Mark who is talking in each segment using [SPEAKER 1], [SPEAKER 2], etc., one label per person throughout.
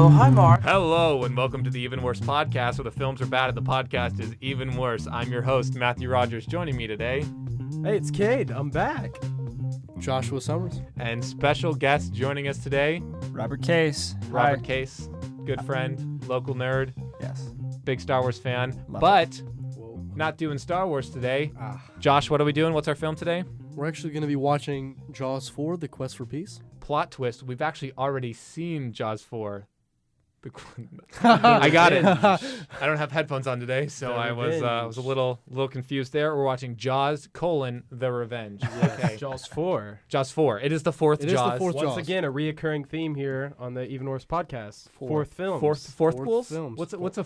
[SPEAKER 1] Oh, hi, Mark.
[SPEAKER 2] Hello, and welcome to the Even Worse podcast, where the films are bad and the podcast is even worse. I'm your host, Matthew Rogers. Joining me today,
[SPEAKER 3] Hey, it's Cade. I'm back.
[SPEAKER 4] Joshua Summers.
[SPEAKER 2] and special guest joining us today,
[SPEAKER 5] Robert Case.
[SPEAKER 2] Robert
[SPEAKER 5] Hi.
[SPEAKER 2] Case, good friend, local nerd,
[SPEAKER 5] Yes.
[SPEAKER 2] big Star Wars fan,
[SPEAKER 5] Love
[SPEAKER 2] but not doing Star Wars today. Josh, what are we doing? What's our film today?
[SPEAKER 4] We're actually going to be watching Jaws 4, The Quest for Peace.
[SPEAKER 2] Plot twist, we've actually already seen Jaws 4. I got it. I don't have headphones on today, so
[SPEAKER 3] The
[SPEAKER 2] I was
[SPEAKER 3] Revenge.
[SPEAKER 2] a little confused there. We're watching Jaws: The Revenge. Okay.
[SPEAKER 3] Jaws 4.
[SPEAKER 2] Jaws 4. It is the fourth
[SPEAKER 4] It is the
[SPEAKER 2] Jaws.
[SPEAKER 4] fourth
[SPEAKER 3] Once
[SPEAKER 4] Jaws.
[SPEAKER 3] again, a reoccurring theme here on the Even Worse podcast. Fourth film.
[SPEAKER 2] Fourth
[SPEAKER 4] Fourth
[SPEAKER 2] pools?
[SPEAKER 4] films.
[SPEAKER 2] What's the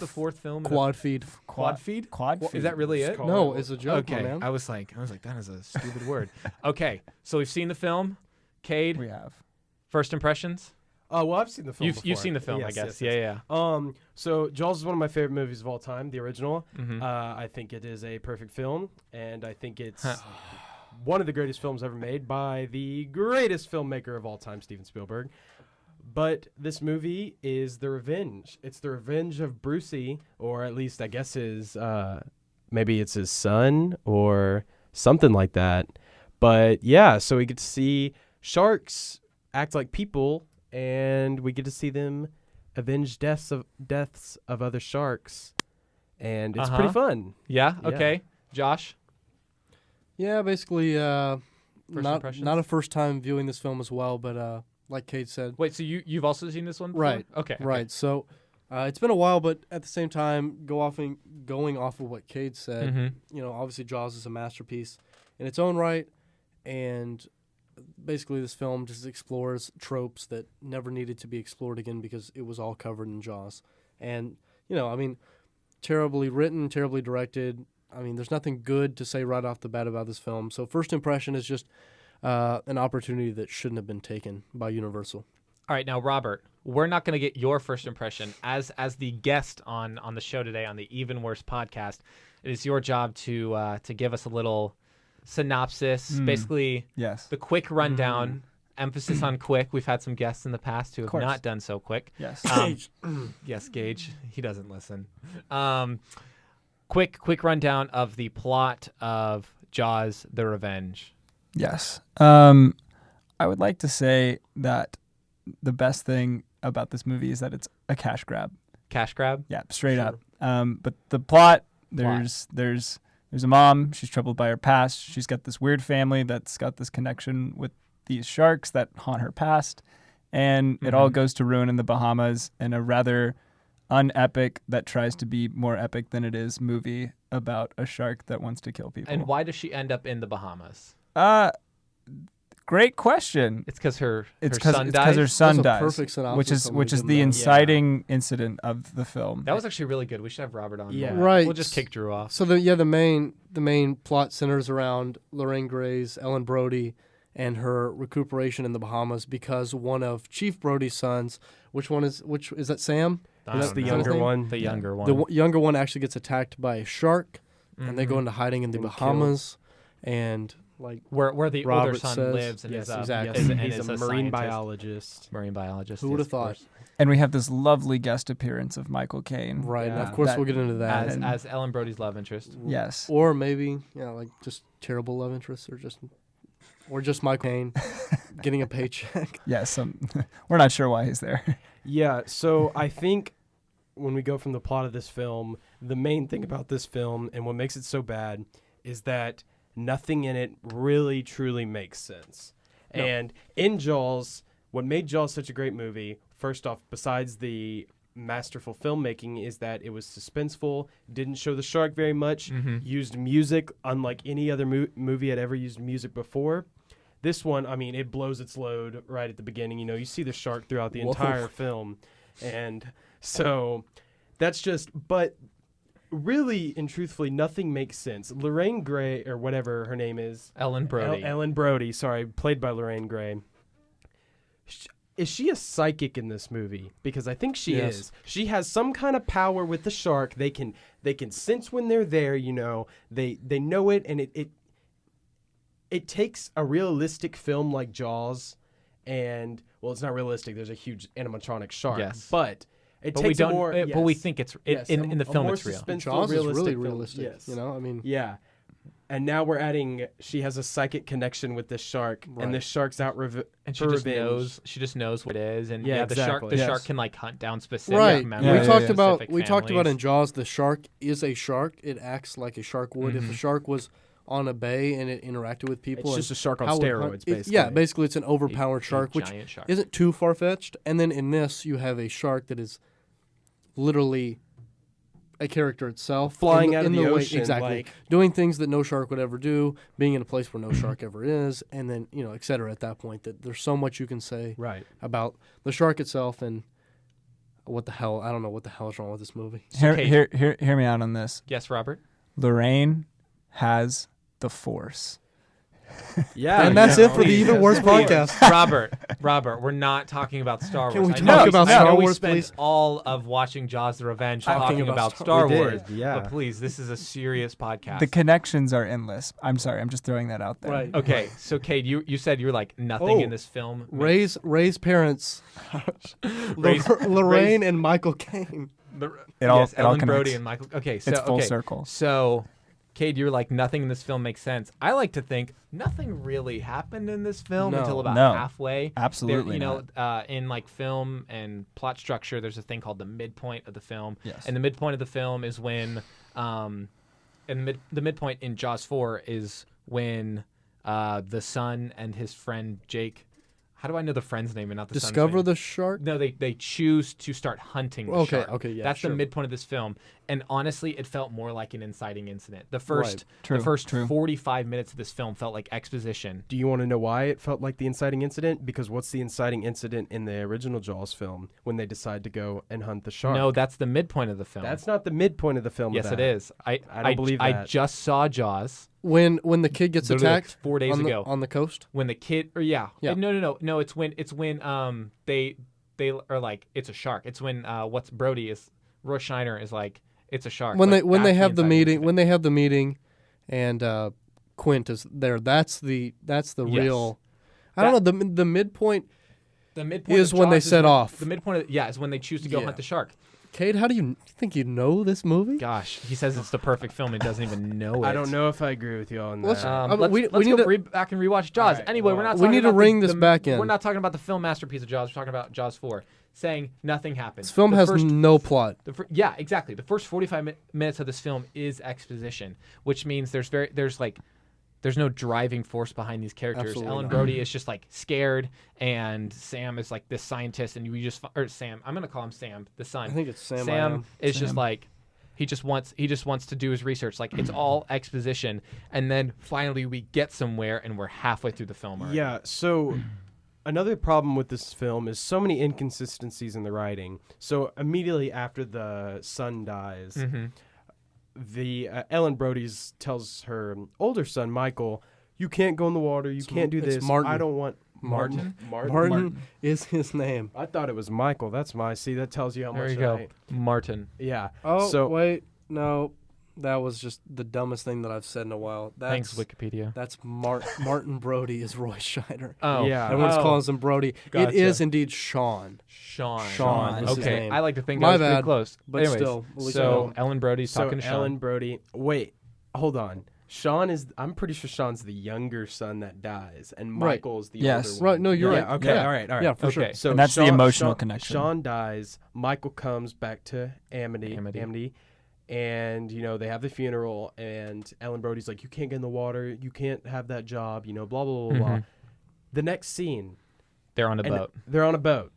[SPEAKER 2] fourth film?
[SPEAKER 4] Quad feed.
[SPEAKER 2] Quad feed?
[SPEAKER 5] Quad
[SPEAKER 2] Is that really
[SPEAKER 3] It's
[SPEAKER 2] it?
[SPEAKER 3] called-
[SPEAKER 4] No, it's a joke,
[SPEAKER 2] Okay.
[SPEAKER 4] man.
[SPEAKER 2] I was like, that is a stupid word. Okay, so we've seen the film. Cade,
[SPEAKER 5] We have.
[SPEAKER 2] first impressions?
[SPEAKER 3] Oh, well, I've seen the film
[SPEAKER 2] You've
[SPEAKER 3] before.
[SPEAKER 2] seen the film, I
[SPEAKER 3] Yes,
[SPEAKER 2] guess.
[SPEAKER 3] yes, yes.
[SPEAKER 2] Yeah.
[SPEAKER 3] So Jaws is one of my favorite movies of all time, the original.
[SPEAKER 2] Mhm.
[SPEAKER 3] I think it is a perfect film, and I think it's one of the greatest films ever made by the greatest filmmaker of all time, Steven Spielberg. But this movie is the revenge. It's the revenge of Brucey, or at least I guess his, maybe it's his son or something like that. But yeah, so we get to see sharks act like people, and we get to see them avenge deaths of other sharks, and it's pretty fun.
[SPEAKER 2] Yeah?
[SPEAKER 3] Yeah.
[SPEAKER 2] Okay. Josh?
[SPEAKER 4] Yeah, basically, not
[SPEAKER 2] impressions?
[SPEAKER 4] a first time viewing this film as well, but like Cade said,
[SPEAKER 2] Wait, so you've also seen this one before?
[SPEAKER 4] Right.
[SPEAKER 2] Okay.
[SPEAKER 4] right. So it's been a while, but at the same time, going off of what Cade said,
[SPEAKER 2] Mm-hmm.
[SPEAKER 4] obviously Jaws is a masterpiece in its own right, and basically this film just explores tropes that never needed to be explored again because it was all covered in Jaws. And, terribly written, terribly directed. I mean, there's nothing good to say right off the bat about this film. So first impression is just an opportunity that shouldn't have been taken by Universal.
[SPEAKER 2] All right, now Robert, we're not going to get your first impression as the guest on the show today on the Even Worse podcast. It is your job to give us a little synopsis, basically
[SPEAKER 5] Yes.
[SPEAKER 2] the quick rundown. Emphasis on quick. We've had some guests in the past who have
[SPEAKER 5] course.
[SPEAKER 2] not done so quick.
[SPEAKER 5] Yes.
[SPEAKER 2] Yes, Gage. He doesn't listen. Quick rundown of the plot of Jaws: The Revenge.
[SPEAKER 5] Yes. I would like to say that the best thing about this movie is that it's a cash grab.
[SPEAKER 2] Cash grab.
[SPEAKER 5] Yeah, straight up. But the plot, there's a mom. She's troubled by her past. She's got this weird family that's got this connection with these sharks that haunt her past, and it all goes to ruin in the Bahamas in a rather unepic that tries to be more epic than it is movie about a shark that wants to kill people.
[SPEAKER 2] And why does she end up in the Bahamas?
[SPEAKER 5] Great question.
[SPEAKER 2] It's because her
[SPEAKER 5] It's
[SPEAKER 2] son
[SPEAKER 5] because
[SPEAKER 2] dies.
[SPEAKER 5] her son
[SPEAKER 4] That's a
[SPEAKER 5] dies,
[SPEAKER 4] perfect synopsis.
[SPEAKER 5] which is
[SPEAKER 4] Somebody
[SPEAKER 5] the
[SPEAKER 4] did that.
[SPEAKER 5] inciting incident of the film.
[SPEAKER 2] That was actually really good. We should have Robert on.
[SPEAKER 3] Yeah.
[SPEAKER 2] more.
[SPEAKER 4] Right.
[SPEAKER 2] We'll just kick Drew off.
[SPEAKER 4] So the main plot centers around Lorraine Gray's Ellen Brody and her recuperation in the Bahamas because one of Chief Brody's sons, which is that Sam?
[SPEAKER 2] I
[SPEAKER 3] That's
[SPEAKER 2] don't
[SPEAKER 3] the
[SPEAKER 2] know.
[SPEAKER 3] younger
[SPEAKER 4] thing?
[SPEAKER 3] one.
[SPEAKER 2] The younger one.
[SPEAKER 4] The younger one actually gets attacked by a shark, and they go
[SPEAKER 2] Mhm.
[SPEAKER 4] into hiding in the
[SPEAKER 3] And
[SPEAKER 4] Bahamas, and like
[SPEAKER 2] where the older
[SPEAKER 4] Robert
[SPEAKER 2] son
[SPEAKER 4] says-
[SPEAKER 2] lives and
[SPEAKER 3] Yes,
[SPEAKER 2] is
[SPEAKER 3] exactly.
[SPEAKER 2] is,
[SPEAKER 3] He's
[SPEAKER 2] is
[SPEAKER 3] a marine
[SPEAKER 2] scientist.
[SPEAKER 3] biologist.
[SPEAKER 2] Marine biologist.
[SPEAKER 4] Who would
[SPEAKER 2] yes,
[SPEAKER 4] have
[SPEAKER 2] of
[SPEAKER 4] thought?
[SPEAKER 2] course.
[SPEAKER 5] And we have this lovely guest appearance of Michael Caine.
[SPEAKER 4] Right, and
[SPEAKER 3] Yeah.
[SPEAKER 4] of course
[SPEAKER 5] That-
[SPEAKER 4] we'll get into that.
[SPEAKER 2] As
[SPEAKER 5] And-
[SPEAKER 2] as Ellen Brody's love interest.
[SPEAKER 5] Yes.
[SPEAKER 4] Or maybe like just terrible love interests, or just Michael Caine getting a paycheck.
[SPEAKER 5] Yes. We're not sure why he's there.
[SPEAKER 3] Yeah, so I think when we go from the plot of this film, the main thing about this film and what makes it so bad is that nothing in it really truly makes sense.
[SPEAKER 2] No.
[SPEAKER 3] And in Jaws, what made Jaws such a great movie, first off, besides the masterful filmmaking, is that it was suspenseful, didn't show the shark very much, used music unlike any other movie had ever used music before. This one, I mean, it blows its load right at the beginning. You see the shark throughout the
[SPEAKER 4] Whoa.
[SPEAKER 3] entire film. And so that's just, but really and truthfully, nothing makes sense. Lorraine Gray, or whatever her name is,
[SPEAKER 2] Ellen Brody.
[SPEAKER 3] Ellen Brody, sorry, played by Lorraine Gray. Is she a psychic in this movie? Because I think she
[SPEAKER 4] Yes.
[SPEAKER 3] is. She has some kind of power with the shark. They can sense when they're there. They know it, and it takes a realistic film like Jaws and it's not realistic. There's a huge animatronic shark,
[SPEAKER 2] Yes.
[SPEAKER 3] but it
[SPEAKER 2] But
[SPEAKER 3] takes
[SPEAKER 2] we don't.
[SPEAKER 3] a more.
[SPEAKER 2] But we
[SPEAKER 3] yes.
[SPEAKER 2] think it's
[SPEAKER 3] Yes,
[SPEAKER 2] in the
[SPEAKER 3] a
[SPEAKER 2] film.
[SPEAKER 3] more
[SPEAKER 2] It's real.
[SPEAKER 3] suspenseful,
[SPEAKER 4] Jaws is really
[SPEAKER 3] film.
[SPEAKER 4] realistic.
[SPEAKER 3] Yes.
[SPEAKER 4] You know, I mean,
[SPEAKER 3] Yeah. And now we're adding. She has a psychic connection with this shark,
[SPEAKER 4] Right.
[SPEAKER 3] and this shark's out
[SPEAKER 2] And she
[SPEAKER 3] for
[SPEAKER 2] just
[SPEAKER 3] revenge.
[SPEAKER 2] knows. She just knows what it is, and
[SPEAKER 3] Yeah,
[SPEAKER 2] the shark.
[SPEAKER 3] exactly.
[SPEAKER 2] The
[SPEAKER 3] Yes.
[SPEAKER 2] shark can like hunt down specific
[SPEAKER 4] right.
[SPEAKER 2] members.
[SPEAKER 5] Yeah,
[SPEAKER 4] we
[SPEAKER 2] of
[SPEAKER 4] talked about
[SPEAKER 2] specific
[SPEAKER 4] we talked about in
[SPEAKER 2] families.
[SPEAKER 4] Jaws. The shark is a shark. It acts like a shark would. If
[SPEAKER 2] Mhm.
[SPEAKER 4] a shark was on a bay and it interacted with people,
[SPEAKER 3] It's
[SPEAKER 4] and
[SPEAKER 3] just a shark on
[SPEAKER 4] how it would
[SPEAKER 3] steroids,
[SPEAKER 4] hunt-
[SPEAKER 3] basically.
[SPEAKER 4] yeah, basically it's an
[SPEAKER 2] A-
[SPEAKER 4] overpowered
[SPEAKER 2] a
[SPEAKER 4] shark, which
[SPEAKER 2] giant shark.
[SPEAKER 4] isn't too far fetched. And then in this, you have a shark that is literally a character itself,
[SPEAKER 3] Flying
[SPEAKER 4] in
[SPEAKER 3] out of the
[SPEAKER 4] way-
[SPEAKER 3] ocean,
[SPEAKER 4] exactly,
[SPEAKER 3] like-
[SPEAKER 4] doing things that no shark would ever do, being in a place where no shark ever is, and then et cetera. At that point, that there's so much you can say
[SPEAKER 3] Right.
[SPEAKER 4] about the shark itself and what the hell. I don't know what the hell is wrong with this movie.
[SPEAKER 2] Kate-
[SPEAKER 5] Hear me out on this.
[SPEAKER 2] Yes, Robert.
[SPEAKER 5] Lorraine has the Force.
[SPEAKER 3] Yeah.
[SPEAKER 4] And that's
[SPEAKER 3] yeah.
[SPEAKER 4] it for the
[SPEAKER 2] Please,
[SPEAKER 4] Even Worse
[SPEAKER 2] please.
[SPEAKER 4] podcast.
[SPEAKER 2] Robert, we're not talking about Star Wars.
[SPEAKER 4] Can we
[SPEAKER 2] I
[SPEAKER 4] talk
[SPEAKER 2] know-
[SPEAKER 4] about
[SPEAKER 2] I know
[SPEAKER 4] Star
[SPEAKER 2] we
[SPEAKER 4] Wars,
[SPEAKER 2] spent
[SPEAKER 4] please?
[SPEAKER 2] all of watching Jaws: The Revenge
[SPEAKER 4] Talking
[SPEAKER 2] talking
[SPEAKER 4] about
[SPEAKER 2] about
[SPEAKER 4] Star-
[SPEAKER 2] Star
[SPEAKER 3] We
[SPEAKER 2] Wars.
[SPEAKER 3] did, yeah.
[SPEAKER 2] But please, this is a serious podcast.
[SPEAKER 5] The connections are endless. I'm sorry. I'm just throwing that out there.
[SPEAKER 4] Right.
[SPEAKER 2] Okay, so Kate, you said you're like nothing
[SPEAKER 3] Oh.
[SPEAKER 2] in this film.
[SPEAKER 4] Ray's parents,
[SPEAKER 2] Ray's-
[SPEAKER 4] Lorraine and Michael Caine.
[SPEAKER 5] It all-
[SPEAKER 2] yes,
[SPEAKER 5] it all
[SPEAKER 2] Ellen Brody
[SPEAKER 5] connects.
[SPEAKER 2] and Michael. Okay, so
[SPEAKER 5] It's full
[SPEAKER 2] okay.
[SPEAKER 5] circle.
[SPEAKER 2] So, Cade, you're like nothing in this film makes sense. I like to think nothing really happened in this film
[SPEAKER 4] No.
[SPEAKER 2] until about
[SPEAKER 5] No.
[SPEAKER 2] halfway.
[SPEAKER 5] Absolutely
[SPEAKER 2] In like film and plot structure, there's a thing called the midpoint of the film.
[SPEAKER 5] Yes.
[SPEAKER 2] And the midpoint of the film is when, the midpoint in Jaws 4 is when the son and his friend Jake. How do I know the friend's name and not the son's
[SPEAKER 4] Discover
[SPEAKER 2] name?
[SPEAKER 4] the shark.
[SPEAKER 2] No, they choose to start hunting the
[SPEAKER 4] Okay,
[SPEAKER 2] shark.
[SPEAKER 4] okay, yeah,
[SPEAKER 2] That's
[SPEAKER 4] sure.
[SPEAKER 2] the midpoint of this film. And honestly, it felt more like an inciting incident. The first
[SPEAKER 5] True,
[SPEAKER 2] the first
[SPEAKER 5] true.
[SPEAKER 2] 45 minutes of this film felt like exposition.
[SPEAKER 3] Do you want to know why it felt like the inciting incident? Because what's the inciting incident in the original Jaws film when they decide to go and hunt the shark?
[SPEAKER 2] No, that's the midpoint of the film.
[SPEAKER 3] That's not the midpoint of the film.
[SPEAKER 2] yes,
[SPEAKER 3] of
[SPEAKER 2] it
[SPEAKER 3] that.
[SPEAKER 2] is. I
[SPEAKER 3] don't believe
[SPEAKER 2] I
[SPEAKER 3] that.
[SPEAKER 2] just saw Jaws
[SPEAKER 4] When the kid gets
[SPEAKER 2] literally like
[SPEAKER 4] attacked
[SPEAKER 2] 4 days
[SPEAKER 4] on
[SPEAKER 2] ago.
[SPEAKER 4] on the coast.
[SPEAKER 2] When the kid
[SPEAKER 4] Yeah.
[SPEAKER 2] No, it's when they are like it's a shark. It's when what's Brody is Roy Schneider is like it's a shark.
[SPEAKER 4] When
[SPEAKER 2] Like,
[SPEAKER 4] they
[SPEAKER 2] that's
[SPEAKER 4] have the
[SPEAKER 2] inciting
[SPEAKER 4] meeting
[SPEAKER 2] incident.
[SPEAKER 4] when they have the meeting, and Quint is there. That's the
[SPEAKER 2] Yes.
[SPEAKER 4] real. I don't know the midpoint.
[SPEAKER 2] the midpoint
[SPEAKER 4] is
[SPEAKER 2] of
[SPEAKER 4] when they
[SPEAKER 2] Jaws is
[SPEAKER 4] set off.
[SPEAKER 2] The midpoint is when they choose to go
[SPEAKER 4] Yeah.
[SPEAKER 2] hunt the shark.
[SPEAKER 4] Kate, how do you think you know this movie?
[SPEAKER 2] Gosh, he says it's the perfect film. He doesn't even know it.
[SPEAKER 3] I don't know if I agree with you on
[SPEAKER 4] Let's-
[SPEAKER 3] that.
[SPEAKER 2] Let's
[SPEAKER 4] we
[SPEAKER 2] let's
[SPEAKER 4] need
[SPEAKER 2] go
[SPEAKER 4] to-
[SPEAKER 2] back and rewatch Jaws.
[SPEAKER 3] Alright,
[SPEAKER 2] Anyway, we're
[SPEAKER 3] well,
[SPEAKER 2] not.
[SPEAKER 4] we
[SPEAKER 2] talking
[SPEAKER 4] need to
[SPEAKER 2] about
[SPEAKER 4] ring this back in.
[SPEAKER 2] We're not talking about the film masterpiece of Jaws. We're talking about Jaws 4, saying nothing happened.
[SPEAKER 4] This film
[SPEAKER 2] The
[SPEAKER 4] has
[SPEAKER 2] first-
[SPEAKER 4] no plot.
[SPEAKER 2] yeah, exactly. The first 45 minutes of this film is exposition, which means there's no driving force behind these characters.
[SPEAKER 4] Absolutely
[SPEAKER 2] Ellen
[SPEAKER 4] not.
[SPEAKER 2] Brody is just like scared, and Sam is like this scientist, and Sam. I'm gonna call him Sam, the son.
[SPEAKER 4] I think it's Sam. I
[SPEAKER 2] Sam
[SPEAKER 4] am.
[SPEAKER 2] is just
[SPEAKER 5] Sam.
[SPEAKER 2] like he just wants to do his research. Like it's all exposition, and then finally we get somewhere, and we're halfway through the film already.
[SPEAKER 3] Yeah, so another problem with this film is so many inconsistencies in the writing. So immediately after the son dies,
[SPEAKER 2] Mm-hmm.
[SPEAKER 3] the Ellen Brody's tells her older son Michael, "You can't go in the water. You can't do
[SPEAKER 4] it's
[SPEAKER 3] this.
[SPEAKER 4] Martin.
[SPEAKER 3] I don't want
[SPEAKER 2] Martin?
[SPEAKER 4] Martin is his name.
[SPEAKER 3] I thought it was Michael. That's my. See, that tells you how
[SPEAKER 2] There
[SPEAKER 3] much.
[SPEAKER 2] you go, Martin.
[SPEAKER 3] Yeah.
[SPEAKER 4] Oh,
[SPEAKER 3] So
[SPEAKER 4] wait, no, that was just the dumbest thing that I've said in a while.
[SPEAKER 2] Thanks, Wikipedia.
[SPEAKER 4] That's Martin Brody is Roy Scheider.
[SPEAKER 2] Oh,
[SPEAKER 3] Yeah.
[SPEAKER 4] Everyone's
[SPEAKER 2] oh,
[SPEAKER 4] calling him Brody.
[SPEAKER 2] Gotcha.
[SPEAKER 4] It is indeed Sean.
[SPEAKER 2] Sean.
[SPEAKER 4] Sean
[SPEAKER 5] is his
[SPEAKER 2] Okay,
[SPEAKER 4] name.
[SPEAKER 2] I like to think
[SPEAKER 4] My
[SPEAKER 2] I was pretty
[SPEAKER 4] bad,
[SPEAKER 2] close.
[SPEAKER 4] but
[SPEAKER 2] Anyways,
[SPEAKER 4] still, at least I
[SPEAKER 2] so
[SPEAKER 4] know.
[SPEAKER 2] Ellen Brody's
[SPEAKER 3] so
[SPEAKER 2] talking to
[SPEAKER 3] Ellen
[SPEAKER 2] Sean.
[SPEAKER 3] Brody. Wait, hold on. Sean is. I'm pretty sure Sean's the younger son that dies, and
[SPEAKER 4] Right.
[SPEAKER 3] Michael's the
[SPEAKER 5] Yes.
[SPEAKER 3] older one.
[SPEAKER 4] Right, no, you're
[SPEAKER 3] Yeah,
[SPEAKER 4] right.
[SPEAKER 3] Okay.
[SPEAKER 4] Yeah.
[SPEAKER 3] All right. All right.
[SPEAKER 4] Yeah, for sure.
[SPEAKER 2] Okay.
[SPEAKER 3] So
[SPEAKER 5] And that's the emotional connection.
[SPEAKER 3] Sean dies. Michael comes back to Amity, and they have the funeral. And Ellen Brody's like, "You can't get in the water. You can't have that job. Blah blah blah blah."
[SPEAKER 2] Mhm.
[SPEAKER 3] The next scene,
[SPEAKER 2] They're on a
[SPEAKER 3] and
[SPEAKER 2] boat,
[SPEAKER 3] they're on a boat,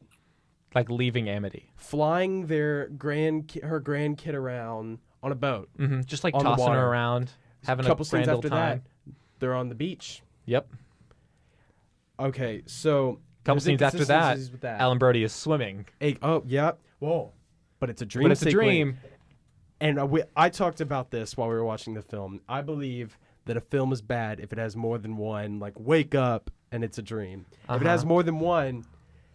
[SPEAKER 2] like leaving Amity.
[SPEAKER 3] flying her grandkid around on a boat.
[SPEAKER 2] Mm-hmm. Just like
[SPEAKER 3] On the
[SPEAKER 2] tossing
[SPEAKER 3] water.
[SPEAKER 2] her around, having
[SPEAKER 3] couple
[SPEAKER 2] a
[SPEAKER 3] scenes
[SPEAKER 2] grand
[SPEAKER 3] after
[SPEAKER 2] old time.
[SPEAKER 3] that, they're on the beach.
[SPEAKER 2] Yep.
[SPEAKER 3] Okay, so
[SPEAKER 2] Couple
[SPEAKER 3] there's
[SPEAKER 2] scenes after that,
[SPEAKER 3] inconsistencies with that.
[SPEAKER 2] Ellen Brody is swimming,
[SPEAKER 3] Oh, yeah. Whoa. But it's a dream.
[SPEAKER 2] but it's a
[SPEAKER 3] sequence.
[SPEAKER 2] dream.
[SPEAKER 3] And I talked about this while we were watching the film. I believe that a film is bad if it has more than one, like, wake up and it's a dream. If it has
[SPEAKER 2] Uh-huh.
[SPEAKER 3] more than one,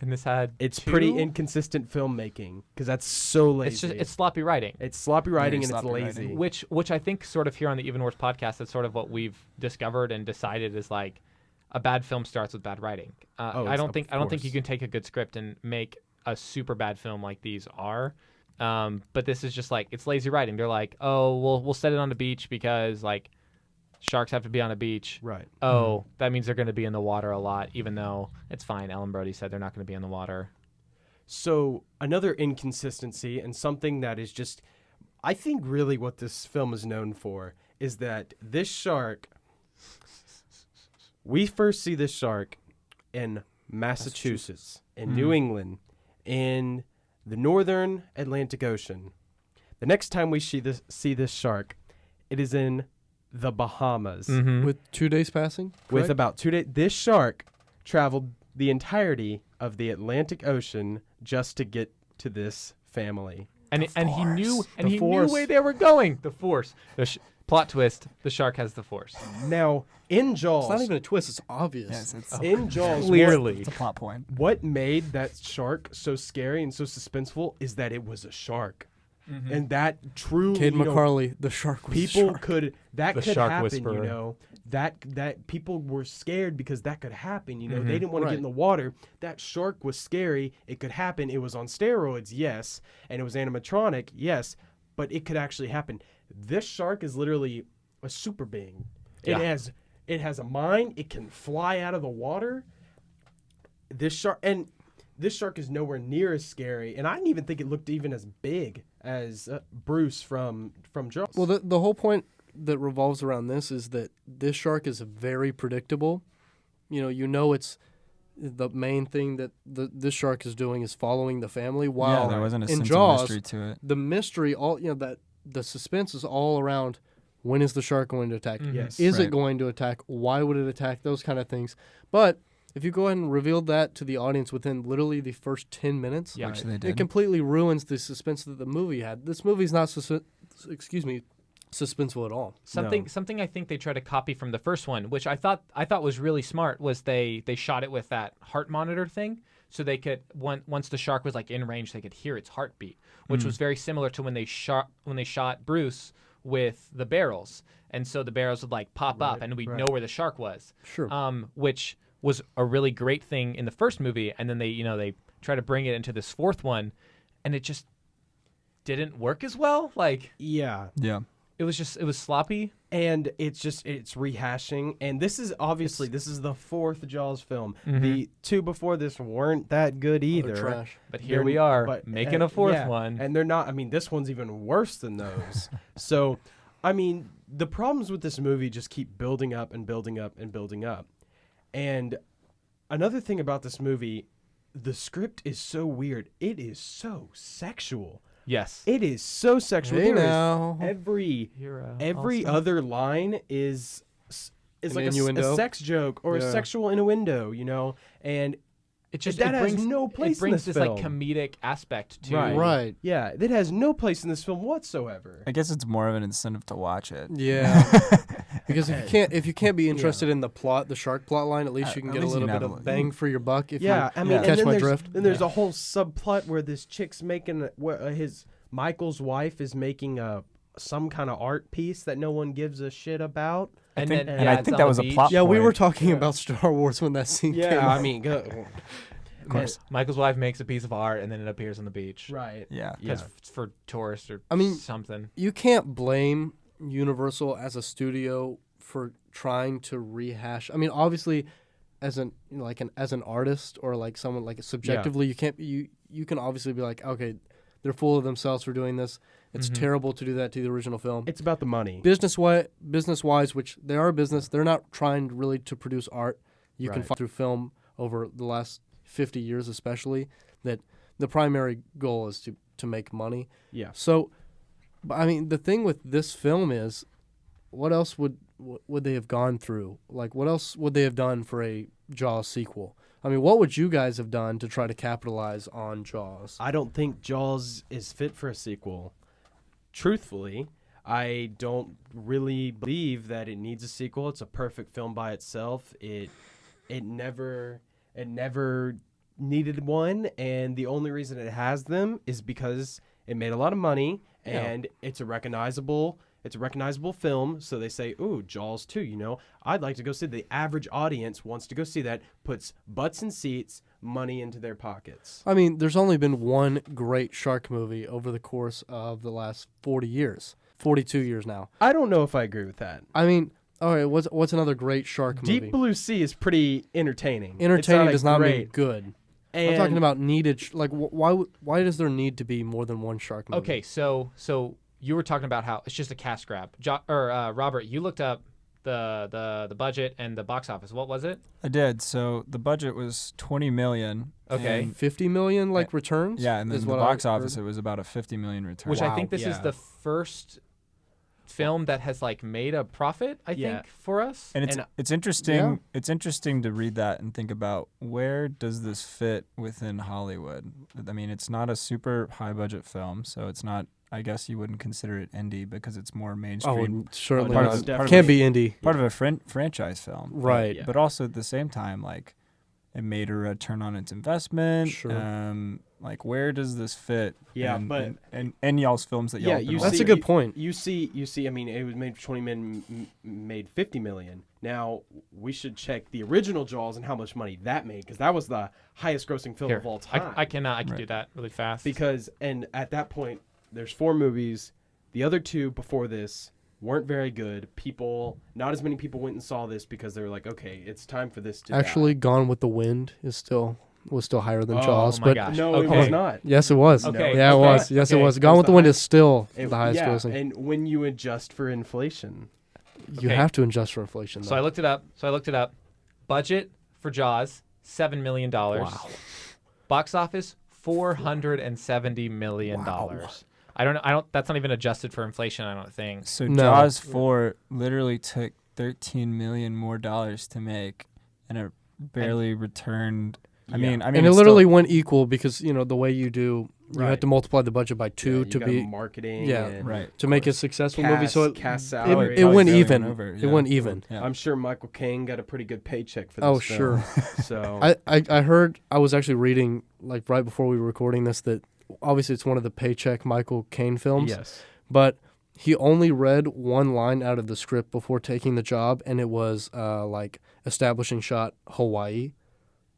[SPEAKER 2] And this had
[SPEAKER 3] it's
[SPEAKER 2] two?
[SPEAKER 3] pretty inconsistent filmmaking because that's so lazy.
[SPEAKER 2] It's just it's sloppy writing.
[SPEAKER 3] It's sloppy writing
[SPEAKER 5] Very
[SPEAKER 3] and it's
[SPEAKER 5] sloppy
[SPEAKER 3] lazy.
[SPEAKER 5] writing.
[SPEAKER 2] Which I think sort of here on the Even Worse podcast, that's sort of what we've discovered and decided is like, a bad film starts with bad writing. I don't think you can take a good script and make a super bad film like these are. But this is just like, it's lazy writing. They're like, oh, we'll set it on the beach because like sharks have to be on a beach.
[SPEAKER 3] Right.
[SPEAKER 2] Oh, that means they're going to be in the water a lot, even though it's fine. Ellen Brody said they're not going to be in the water.
[SPEAKER 3] So another inconsistency and something that is just, I think really what this film is known for is that this shark, we first see this shark in Massachusetts, in New England, in the northern Atlantic Ocean. The next time we see this shark, it is in the Bahamas.
[SPEAKER 4] With 2 days passing?
[SPEAKER 3] With
[SPEAKER 4] correct?
[SPEAKER 3] about 2 days. This shark traveled the entirety of the Atlantic Ocean just to get to this family.
[SPEAKER 2] And he knew
[SPEAKER 3] The Force.
[SPEAKER 2] where they were going. The Force. Plot twist: the shark has the Force.
[SPEAKER 3] Now, in Jaws,
[SPEAKER 4] It's not even a twist. It's obvious.
[SPEAKER 5] Yes, it's
[SPEAKER 3] in Jaws,
[SPEAKER 2] Clearly.
[SPEAKER 5] it's a plot point.
[SPEAKER 3] what made that shark so scary and so suspenseful is that it was a shark. And that truly,
[SPEAKER 4] Cade McCarley, the shark was a
[SPEAKER 3] people
[SPEAKER 4] shark.
[SPEAKER 3] could, that
[SPEAKER 2] The
[SPEAKER 3] could
[SPEAKER 2] shark
[SPEAKER 3] happen,
[SPEAKER 2] whisperer.
[SPEAKER 3] that people were scared because that could happen, they didn't want to
[SPEAKER 4] Right.
[SPEAKER 3] get in the water. That shark was scary. It could happen. It was on steroids, yes, and it was animatronic, yes, but it could actually happen. This shark is literally a super being.
[SPEAKER 2] Yeah.
[SPEAKER 3] It has a mind. It can fly out of the water. This shark is nowhere near as scary, and I didn't even think it looked even as big as Bruce from Jaws.
[SPEAKER 4] Well, the whole point that revolves around this is that this shark is very predictable. You know it's the main thing that this shark is doing is following the family. While
[SPEAKER 5] Yeah, there wasn't a
[SPEAKER 4] in
[SPEAKER 5] sense
[SPEAKER 4] Jaws,
[SPEAKER 5] of mystery to it.
[SPEAKER 4] the mystery, that the suspense is all around when is the shark going to attack?
[SPEAKER 3] Yes.
[SPEAKER 4] Is
[SPEAKER 5] Right.
[SPEAKER 4] it going to attack? Why would it attack? Those kind of things. But if you go ahead and reveal that to the audience within literally the first 10 minutes,
[SPEAKER 2] Yeah.
[SPEAKER 5] Which they
[SPEAKER 4] it
[SPEAKER 5] did.
[SPEAKER 4] completely ruins the suspense that the movie had. This movie's not suspenseful at all.
[SPEAKER 2] Something I think they tried to copy from the first one, which I thought was really smart, was they shot it with that heart monitor thing, so they could once the shark was like in range, they could hear its heartbeat, which was very similar to when they shot Bruce with the barrels, and so the barrels would like pop up and we'd know where the shark was.
[SPEAKER 4] Sure.
[SPEAKER 2] Which was a really great thing in the first movie, and then they try to bring it into this fourth one, and it just didn't work as well. Like
[SPEAKER 3] yeah.
[SPEAKER 5] Yeah.
[SPEAKER 2] it was sloppy.
[SPEAKER 3] And it's rehashing, and this is the fourth Jaws film. The two before this weren't that good either.
[SPEAKER 4] They're trash.
[SPEAKER 2] But here we are
[SPEAKER 3] But-
[SPEAKER 2] making a fourth
[SPEAKER 3] yeah,
[SPEAKER 2] one.
[SPEAKER 3] and they're not. I mean, this one's even worse than those. So, I mean, the problems with this movie just keep building up and building up and building up. And another thing about this movie, the script is so weird. It is so sexual.
[SPEAKER 2] Yes.
[SPEAKER 3] It is so sexual.
[SPEAKER 4] Hey
[SPEAKER 3] There is
[SPEAKER 4] now.
[SPEAKER 3] every
[SPEAKER 2] Hero.
[SPEAKER 3] other line is
[SPEAKER 4] An
[SPEAKER 3] like a
[SPEAKER 4] innuendo.
[SPEAKER 3] sex joke or a
[SPEAKER 4] Yeah.
[SPEAKER 3] sexual innuendo, and that has
[SPEAKER 2] brings
[SPEAKER 3] no place
[SPEAKER 2] it brings
[SPEAKER 3] in this
[SPEAKER 2] this
[SPEAKER 3] film.
[SPEAKER 2] like comedic aspect to
[SPEAKER 4] Right.
[SPEAKER 3] yeah, it has no place in this film whatsoever.
[SPEAKER 5] I guess it's more of an incentive to watch it.
[SPEAKER 4] Yeah. Because if you can't be interested in the plot, the shark plot line, at least you can
[SPEAKER 5] At
[SPEAKER 4] get a
[SPEAKER 5] least you
[SPEAKER 4] little
[SPEAKER 5] can
[SPEAKER 4] bit
[SPEAKER 5] have
[SPEAKER 4] of
[SPEAKER 5] a-
[SPEAKER 4] bang for your buck. If
[SPEAKER 3] Yeah,
[SPEAKER 4] you
[SPEAKER 3] I mean, and
[SPEAKER 4] catch
[SPEAKER 3] then
[SPEAKER 4] my
[SPEAKER 3] there's,
[SPEAKER 4] drift.
[SPEAKER 3] Then there's a whole subplot where this chick's making his Michael's wife is making some kind of art piece that no one gives a shit about.
[SPEAKER 2] And
[SPEAKER 5] think-
[SPEAKER 2] then
[SPEAKER 5] and
[SPEAKER 2] yeah,
[SPEAKER 5] I
[SPEAKER 2] it's
[SPEAKER 5] think
[SPEAKER 2] on
[SPEAKER 5] that
[SPEAKER 2] the
[SPEAKER 5] was a
[SPEAKER 2] beach.
[SPEAKER 5] plot
[SPEAKER 4] Yeah, we
[SPEAKER 5] point.
[SPEAKER 4] were talking about Star Wars when that scene came
[SPEAKER 3] Yeah,
[SPEAKER 4] up.
[SPEAKER 3] I mean,
[SPEAKER 5] Of course.
[SPEAKER 2] Michael's wife makes a piece of art and then it appears on the beach.
[SPEAKER 3] right.
[SPEAKER 5] Yeah.
[SPEAKER 2] Because it's for tourists or
[SPEAKER 4] I mean,
[SPEAKER 2] something.
[SPEAKER 4] You can't blame Universal as a studio for trying to rehash. I mean, obviously, as an artist or like someone like subjectively, you can obviously be like, okay, they're full of themselves for doing this. It's terrible to do that to the original film.
[SPEAKER 3] It's about the money.
[SPEAKER 4] Business wise, which they are a business, they're not trying really to produce art. You can
[SPEAKER 3] Right.
[SPEAKER 4] find through film over the last 50 years, especially, that the primary goal is to make money.
[SPEAKER 3] Yeah.
[SPEAKER 4] So, I mean, the thing with this film is, what else would they have gone through? Like, what else would they have done for a Jaws sequel? I mean, what would you guys have done to try to capitalize on Jaws?
[SPEAKER 3] I don't think Jaws is fit for a sequel. Truthfully, I don't really believe that it needs a sequel. It's a perfect film by itself. It never needed one, and the only reason it has them is because it made a lot of money and it's a recognizable It's a recognizable film, so they say, ooh, Jaws 2, you know, I'd like to go see. The average audience wants to go see that, puts butts in seats, money into their pockets.
[SPEAKER 4] I mean, there's only been one great shark movie over the course of the last 40 years, 42 years now.
[SPEAKER 3] I don't know if I agree with that.
[SPEAKER 4] I mean, all right, what's another great shark movie?
[SPEAKER 3] Deep Blue Sea is pretty entertaining.
[SPEAKER 4] Entertaining does not mean
[SPEAKER 3] great.
[SPEAKER 4] good. I'm
[SPEAKER 3] And
[SPEAKER 4] talking about needed. Why does there need to be more than one shark movie?
[SPEAKER 2] Okay, so you were talking about how it's just a cash grab. Robert, you looked up the budget and the box office. What was it?
[SPEAKER 5] I did. So the budget was $20 million.
[SPEAKER 2] Okay.
[SPEAKER 5] and-
[SPEAKER 4] 50 million returns.
[SPEAKER 5] yeah, and then
[SPEAKER 4] is
[SPEAKER 5] the
[SPEAKER 4] what
[SPEAKER 5] box
[SPEAKER 4] I
[SPEAKER 5] office
[SPEAKER 4] heard.
[SPEAKER 5] it was about a $50 million return.
[SPEAKER 2] Which I think
[SPEAKER 3] Wow.
[SPEAKER 2] this is
[SPEAKER 3] Yeah.
[SPEAKER 2] the first film that has like made a profit. I
[SPEAKER 3] Yeah.
[SPEAKER 2] think for us.
[SPEAKER 5] And
[SPEAKER 3] And-
[SPEAKER 5] it's interesting.
[SPEAKER 4] Yeah.
[SPEAKER 5] It's interesting to read that and think about where does this fit within Hollywood. I mean, it's not a super high budget film, so it's not. I guess you wouldn't consider it indie because it's more
[SPEAKER 4] Oh,
[SPEAKER 5] mainstream,
[SPEAKER 4] certainly
[SPEAKER 3] Part
[SPEAKER 4] not.
[SPEAKER 3] of the-
[SPEAKER 4] Can't be indie.
[SPEAKER 5] part of a franchise film,
[SPEAKER 4] Right.
[SPEAKER 3] Yeah.
[SPEAKER 5] But also at the same time, like it made a return on its investment.
[SPEAKER 4] Sure.
[SPEAKER 5] Like where does this fit?
[SPEAKER 3] Yeah,
[SPEAKER 5] in,
[SPEAKER 3] but-
[SPEAKER 5] in y'all's films that y'all
[SPEAKER 3] Yeah,
[SPEAKER 5] have been
[SPEAKER 3] you
[SPEAKER 4] That's
[SPEAKER 3] see-
[SPEAKER 4] a good point.
[SPEAKER 3] You see. I mean, it was made 20 million, made 50 million. Now we should check the original Jaws and how much money that made, because that was the highest grossing film
[SPEAKER 2] Here,
[SPEAKER 3] of all time.
[SPEAKER 2] I can
[SPEAKER 5] Right.
[SPEAKER 2] do that really fast.
[SPEAKER 3] Because and at that point, there's 4 movies. The other 2 before this weren't very good. Not as many people went and saw this because they were like, okay, it's time for this to
[SPEAKER 4] Actually,
[SPEAKER 3] die.
[SPEAKER 4] Gone with the Wind was still higher than
[SPEAKER 3] Oh,
[SPEAKER 4] Jaws.
[SPEAKER 2] my
[SPEAKER 4] but
[SPEAKER 2] gosh.
[SPEAKER 3] No,
[SPEAKER 2] Okay.
[SPEAKER 3] it was not.
[SPEAKER 4] yes, it was.
[SPEAKER 2] Okay,
[SPEAKER 4] Yeah, it
[SPEAKER 2] okay,
[SPEAKER 4] was. Yes, it
[SPEAKER 3] okay.
[SPEAKER 4] was.
[SPEAKER 3] It
[SPEAKER 4] Gone
[SPEAKER 3] was
[SPEAKER 4] with the
[SPEAKER 3] the
[SPEAKER 4] Wind
[SPEAKER 3] high-
[SPEAKER 4] is still
[SPEAKER 3] It-
[SPEAKER 4] the highest
[SPEAKER 3] yeah,
[SPEAKER 4] grossing.
[SPEAKER 3] and when you adjust for inflation,
[SPEAKER 4] You
[SPEAKER 2] Okay.
[SPEAKER 4] have to adjust for inflation.
[SPEAKER 2] So I looked it up. Budget for Jaws $7 million.
[SPEAKER 4] Wow.
[SPEAKER 2] Box office $470 million. I don't know. That's not even adjusted for inflation. I don't think.
[SPEAKER 5] So
[SPEAKER 4] No.
[SPEAKER 5] Jaws 4 literally took $13 million more dollars to make, and it barely returned. I
[SPEAKER 3] Yeah.
[SPEAKER 5] mean,
[SPEAKER 4] and it
[SPEAKER 5] it's
[SPEAKER 4] literally
[SPEAKER 5] still,
[SPEAKER 4] went equal because the way you do, you
[SPEAKER 3] Right.
[SPEAKER 4] had to multiply the budget by 2
[SPEAKER 3] you
[SPEAKER 4] to
[SPEAKER 3] gotta
[SPEAKER 4] be
[SPEAKER 3] marketing.
[SPEAKER 4] yeah,
[SPEAKER 3] and
[SPEAKER 5] right.
[SPEAKER 4] to make a successful movie. So
[SPEAKER 3] cast
[SPEAKER 4] it
[SPEAKER 3] salary.
[SPEAKER 4] it went
[SPEAKER 5] Probably
[SPEAKER 4] even.
[SPEAKER 5] over,
[SPEAKER 4] It
[SPEAKER 5] yeah.
[SPEAKER 4] went even.
[SPEAKER 5] Yeah.
[SPEAKER 3] I'm sure Michael Caine got a pretty good paycheck for this.
[SPEAKER 4] Oh,
[SPEAKER 3] film.
[SPEAKER 4] sure.
[SPEAKER 3] So
[SPEAKER 4] I heard, I was actually reading right before we were recording this, that obviously it's one of the paycheck Michael Caine films.
[SPEAKER 3] yes,
[SPEAKER 4] But he only read one line out of the script before taking the job, and it was establishing shot Hawaii.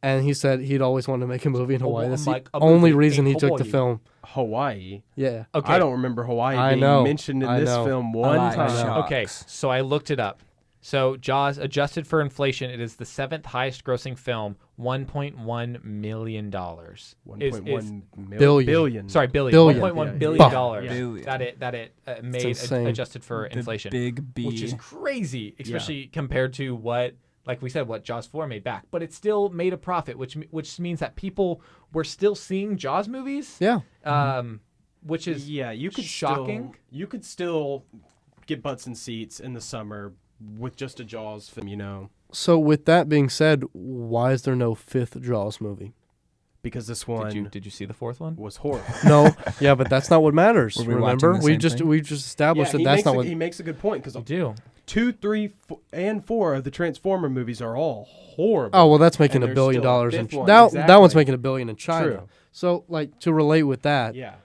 [SPEAKER 4] And he said he'd always wanted to make a movie in Hawaii. That's the
[SPEAKER 2] a
[SPEAKER 4] only
[SPEAKER 2] movie
[SPEAKER 4] reason
[SPEAKER 2] in
[SPEAKER 4] he took the
[SPEAKER 2] Hawaii.
[SPEAKER 4] film.
[SPEAKER 3] Hawaii.
[SPEAKER 4] Yeah.
[SPEAKER 2] Okay.
[SPEAKER 3] I don't remember Hawaii
[SPEAKER 4] I
[SPEAKER 3] being
[SPEAKER 4] know.
[SPEAKER 3] mentioned in
[SPEAKER 4] I
[SPEAKER 3] this
[SPEAKER 4] know.
[SPEAKER 3] film one
[SPEAKER 5] I
[SPEAKER 3] time.
[SPEAKER 5] know.
[SPEAKER 2] Okay, so I looked it up. So Jaws, adjusted for inflation, it is the 7th highest grossing film, $1.1 million.
[SPEAKER 3] 1.1
[SPEAKER 4] Billion.
[SPEAKER 2] Sorry, billion.
[SPEAKER 4] Billion.
[SPEAKER 2] $1.1
[SPEAKER 3] Yeah,
[SPEAKER 2] billion
[SPEAKER 4] yeah.
[SPEAKER 2] dollars
[SPEAKER 5] Billion.
[SPEAKER 2] that it made
[SPEAKER 4] insane.
[SPEAKER 2] adjusted for
[SPEAKER 5] The
[SPEAKER 2] inflation,
[SPEAKER 5] big B.
[SPEAKER 2] which is crazy, especially compared to what, like we said, what Jaws 4 made back. But it still made a profit, which means that people were still seeing Jaws movies,
[SPEAKER 4] Yeah.
[SPEAKER 2] which is
[SPEAKER 3] Yeah, you could
[SPEAKER 2] shocking.
[SPEAKER 3] You could still get butts and seats in the summer with just a Jaws film,
[SPEAKER 4] So with that being said, why is there no 5th Jaws movie?
[SPEAKER 3] because this one
[SPEAKER 2] Did you see the 4th one?
[SPEAKER 3] was horrible.
[SPEAKER 4] No. Yeah, but that's not what matters.
[SPEAKER 5] Were we watching
[SPEAKER 4] Remember?
[SPEAKER 5] the
[SPEAKER 4] We
[SPEAKER 5] same
[SPEAKER 4] just
[SPEAKER 5] thing?
[SPEAKER 4] we just established that
[SPEAKER 3] he
[SPEAKER 4] that's
[SPEAKER 3] makes
[SPEAKER 4] not what
[SPEAKER 3] he makes a good point because
[SPEAKER 2] You do.
[SPEAKER 3] 2, 3, and 4 of the Transformer movies are all horrible.
[SPEAKER 4] Oh, well, that's making
[SPEAKER 3] And
[SPEAKER 4] $1
[SPEAKER 3] there's
[SPEAKER 4] billion
[SPEAKER 3] still a
[SPEAKER 4] in
[SPEAKER 3] fifth one,
[SPEAKER 4] that one's
[SPEAKER 3] exactly.
[SPEAKER 4] making $1 billion in China.
[SPEAKER 3] True.
[SPEAKER 4] So to relate with that,
[SPEAKER 3] Yeah.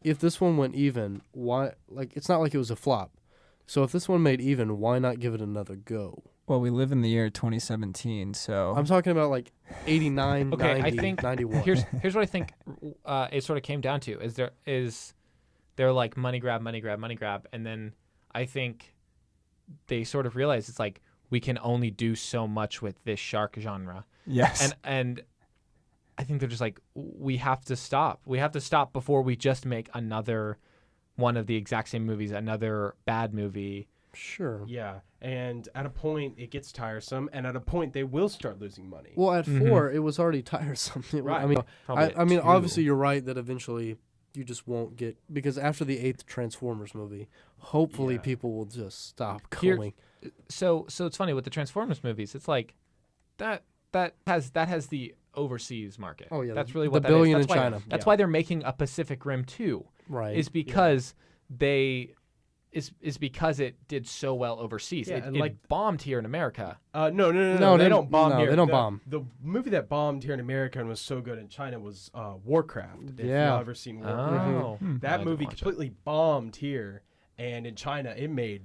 [SPEAKER 4] if this one went even, why? It's not like it was a flop. So if this one made even, why not give it another go?
[SPEAKER 5] Well, we live in the year 2017, so
[SPEAKER 4] I'm talking about 89,
[SPEAKER 2] Okay,
[SPEAKER 4] 90,
[SPEAKER 2] I think
[SPEAKER 4] 91.
[SPEAKER 2] here's what I think it sort of came down to is they're like money grab, and then I think they sort of realize it's like we can only do so much with this shark genre,
[SPEAKER 5] yes.
[SPEAKER 2] and I think they're just like we have to stop. We have to stop before we just make another one of the exact same movies, another bad movie.
[SPEAKER 4] Sure.
[SPEAKER 3] Yeah. And at a point, it gets tiresome, and at a point, they will start losing money.
[SPEAKER 4] Well, at
[SPEAKER 2] Mhm.
[SPEAKER 4] 4, it was already tiresome.
[SPEAKER 3] Right.
[SPEAKER 4] I mean,
[SPEAKER 2] Probably
[SPEAKER 4] I mean,
[SPEAKER 2] at
[SPEAKER 4] obviously,
[SPEAKER 2] 2.
[SPEAKER 4] you're right that eventually you just won't get, because after the 8th Transformers movie, hopefully
[SPEAKER 3] Yeah.
[SPEAKER 4] people will just stop
[SPEAKER 2] Here-
[SPEAKER 4] going.
[SPEAKER 2] So it's funny with the Transformers movies. It's like that has the overseas market.
[SPEAKER 4] Oh, yeah,
[SPEAKER 2] that's
[SPEAKER 4] the-
[SPEAKER 2] really
[SPEAKER 4] the
[SPEAKER 2] what that
[SPEAKER 4] billion
[SPEAKER 2] is.
[SPEAKER 4] in
[SPEAKER 2] That's why,
[SPEAKER 4] China.
[SPEAKER 2] That's
[SPEAKER 3] Yeah.
[SPEAKER 2] why they're making a Pacific Rim 2.
[SPEAKER 4] Right.
[SPEAKER 2] Is because is because it did so well overseas.
[SPEAKER 3] Yeah,
[SPEAKER 2] it
[SPEAKER 3] and
[SPEAKER 2] it bombed here in America.
[SPEAKER 3] No.
[SPEAKER 4] No,
[SPEAKER 3] They
[SPEAKER 4] they-
[SPEAKER 3] don't bomb
[SPEAKER 4] no,
[SPEAKER 3] here.
[SPEAKER 4] they don't
[SPEAKER 3] The-
[SPEAKER 4] bomb.
[SPEAKER 3] The movie that bombed here in America and was so good in China was Warcraft. If
[SPEAKER 4] Yeah.
[SPEAKER 3] you've ever seen Warcraft.
[SPEAKER 2] Oh,
[SPEAKER 3] That
[SPEAKER 2] I
[SPEAKER 3] movie
[SPEAKER 2] didn't watch it.
[SPEAKER 3] completely bombed here, and in China it made